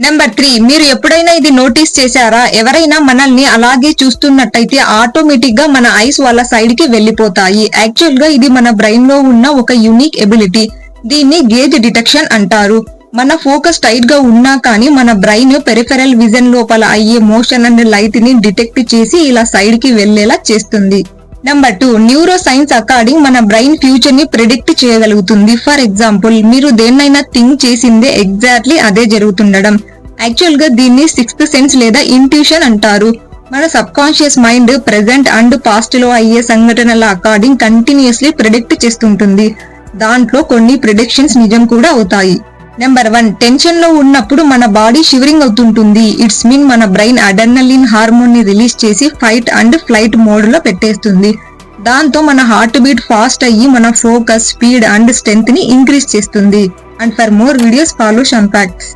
Number 3, మీరు ఎప్పుడైనా ఇది నోటీస్ చేశారా? ఎవరైనా మనల్ని అలాగే చూస్తున్నట్టయితే ఆటోమేటిక్ గా మన ఐస్ వాళ్ళ సైడ్ కి వెళ్లిపోతాయి. యాక్చువల్ గా ఇది మన బ్రెయిన్ లో ఉన్న ఒక యూనిక్ ఎబిలిటీ. దీన్ని గేజ్ డిటెక్షన్ అంటారు. మన ఫోకస్ టైట్ గా ఉన్నా కానీ మన బ్రెయిన్ పెరిఫెరల్ విజన్ లోపల అయ్యే మోషన్ అండ్ లైట్ ని డిటెక్ట్ చేసి ఇలా సైడ్ కి వెళ్లేలా చేస్తుంది. నెంబర్ 2, న్యూరో సైన్స్ అకార్డింగ్ మన బ్రెయిన్ ఫ్యూచర్ ని ప్రిడిక్ట్ చేయగలుగుతుంది. ఫర్ ఎగ్జాంపుల్, మీరు దేన్నైనా థింక్ చేసిందే ఎగ్జాక్ట్లీ అదే జరుగుతుండడం. యాక్చువల్ గా దీన్ని సిక్స్త్ సెన్స్ లేదా ఇంట్యూషన్ అంటారు. మన sub conscious mind present and past లో అయ్యే సంఘటనల అకార్డింగ్ కంటిన్యూస్లీ ప్రిడిక్ట్ చేస్తుంటుంది. దాంట్లో కొన్ని ప్రిడిక్షన్స్ నిజం కూడా అవుతాయి. నెంబర్ 1, టెన్షన్ లో ఉన్నప్పుడు మన బాడీ షివరింగ్ అవుతుంటుంది. ఇట్స్ మీన్ మన బ్రెయిన్ అడ్రెనలిన్ హార్మోన్ ని రిలీజ్ చేసి ఫైట్ అండ్ ఫ్లైట్ మోడ్ లో పెట్టేస్తుంది. దాంతో మన హార్ట్ బీట్ ఫాస్ట్ అయ్యి మన ఫోకస్, స్పీడ్ అండ్ స్ట్రెంగ్త్ ని ఇంక్రీజ్ చేస్తుంది. And for more videos follow Shan facts.